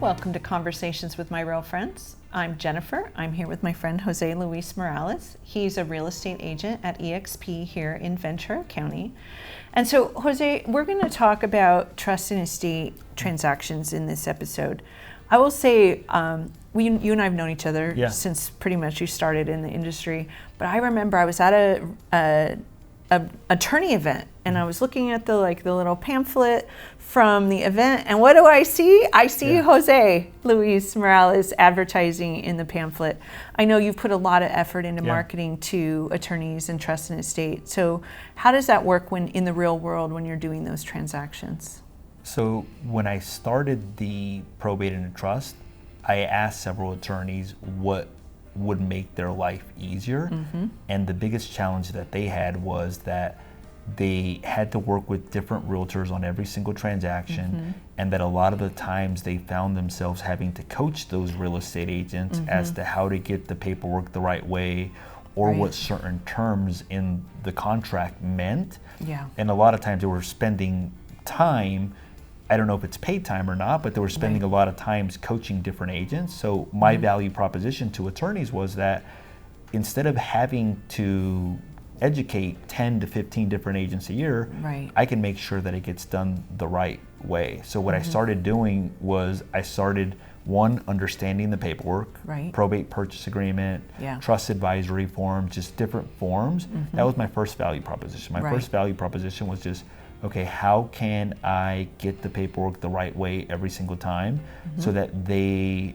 Welcome to Conversations with My Real Friends. I'm Jennifer. I'm here with my friend Jose Luiz Morales. He's a real estate agent at EXP here in Ventura County. And so, Jose, we're going to talk about trust and estate transactions in this episode. I will say, you and I have known each other since pretty much you started in the industry. But I remember I was at a attorney event, and I was looking at the little pamphlet from the event, and what do I see? I see Jose Luiz Morales advertising in the pamphlet. I know you've put a lot of effort into marketing to attorneys and trust and estate. So how does that work when in the real world when you're doing those transactions? So when I started the probate and trust, I asked several attorneys what would make their life easier. And the biggest challenge that they had was that they had to work with different realtors on every single transaction, and that a lot of the times they found themselves having to coach those real estate agents as to how to get the paperwork the right way, or what certain terms in the contract meant. And a lot of times they were spending time, I don't know if it's paid time or not, but they were spending a lot of times coaching different agents. So my value proposition to attorneys was that instead of having to educate 10 to 15 different agents a year, I can make sure that it gets done the right way. So what I started doing was I started, one, understanding the paperwork, probate purchase agreement, trust advisory forms, just different forms. That was my first value proposition. My first value proposition was just, okay, how can I get the paperwork the right way every single time so that they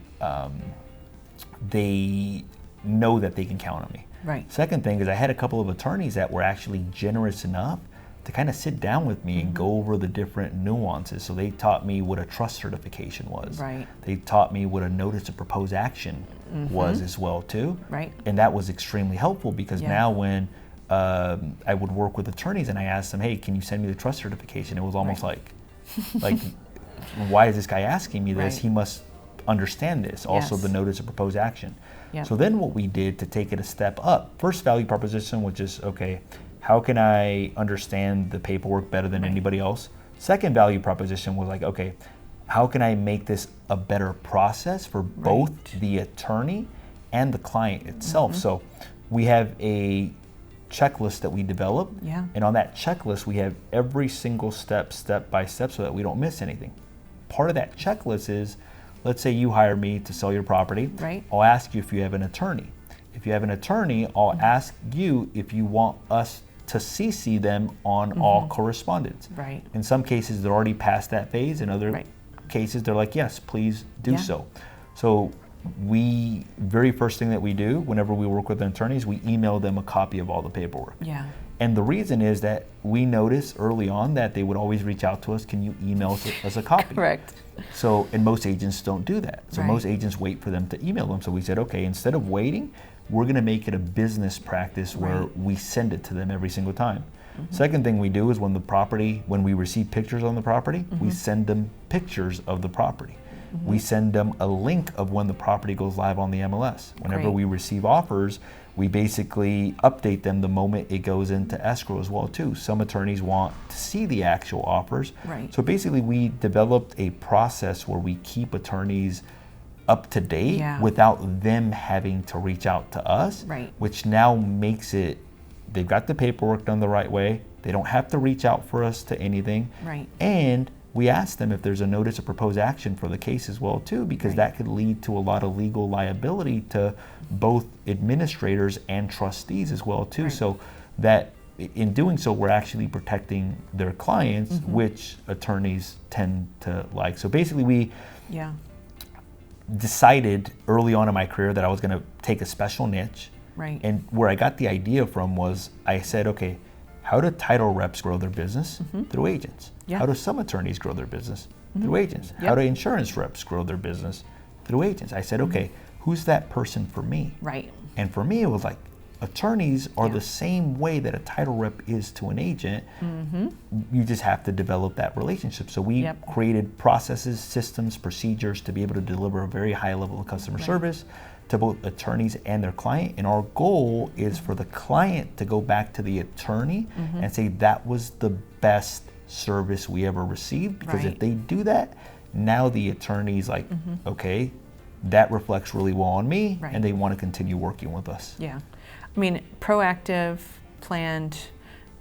know that they can count on me. Second thing is I had a couple of attorneys that were actually generous enough to kind of sit down with me and go over the different nuances. So they taught me what a trust certification was. They taught me what a notice of proposed action was as well too. And that was extremely helpful because now when I would work with attorneys and I asked them, hey, can you send me the trust certification? It was almost like, why is this guy asking me this? He must understand this. Also the notice of proposed action. So then what we did to take it a step up, first value proposition was just, okay, how can I understand the paperwork better than anybody else? Second value proposition was like, okay, how can I make this a better process for both the attorney and the client itself? So we have a checklist that we develop, and on that checklist we have every single step by step so that we don't miss anything. Part of that checklist is, let's say you hire me to sell your property. I'll ask you if you have an attorney. If you have an attorney, I'll ask you if you want us to CC them on all correspondence. In some cases, they're already past that phase. In other cases, they're like, yes, please do so. So very first thing that we do whenever we work with attorneys, we email them a copy of all the paperwork. And the reason is that we noticed early on that they would always reach out to us, can you email us a copy? So, and most agents don't do that. So most agents wait for them to email them. So we said, okay, instead of waiting, we're gonna make it a business practice where we send it to them every single time. Second thing we do is when we receive pictures on the property, we send them pictures of the property. We send them a link of when the property goes live on the MLS. Whenever we receive offers, we basically update them the moment it goes into escrow as well too. Some attorneys want to see the actual offers. So basically we developed a process where we keep attorneys up to date without them having to reach out to us, which now makes it, they've got the paperwork done the right way. They don't have to reach out for us to anything. And we ask them if there's a notice of proposed action for the case as well too, because that could lead to a lot of legal liability to both administrators and trustees as well too. So that in doing so, we're actually protecting their clients, which attorneys tend to like. So basically we decided early on in my career that I was gonna take a special niche. And where I got the idea from was I said, okay, how do title reps grow their business? Through agents. How do some attorneys grow their business? Through agents. How do insurance reps grow their business? Through agents. I said, okay, who's that person for me? And for me, it was like, attorneys are the same way that a title rep is to an agent. You just have to develop that relationship. So we created processes, systems, procedures to be able to deliver a very high level of customer service to both attorneys and their client. And our goal is for the client to go back to the attorney and say that was the best service we ever received. Because if they do that, Now the attorney's like, okay, that reflects really well on me, right. and they want to continue working with us. Yeah. I mean, proactive, planned,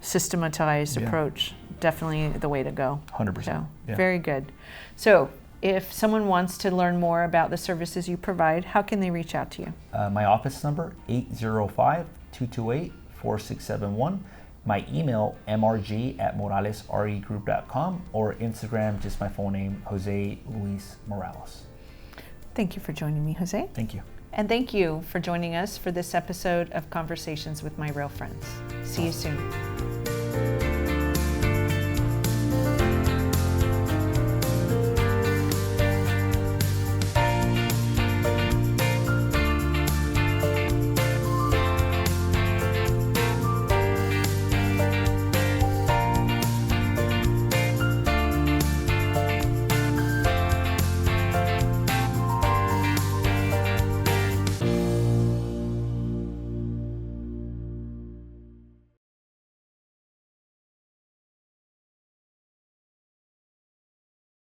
systematized approach, definitely the way to go. 100%. So, very good. So, if someone wants to learn more about the services you provide, how can they reach out to you? My office number, 805-228-4671. My email, mrg@moralesregroup.com, or Instagram, just my full name, Jose Luiz Morales. Thank you for joining me, Jose. Thank you. And thank you for joining us for this episode of Conversations with My Real Friends. See you soon.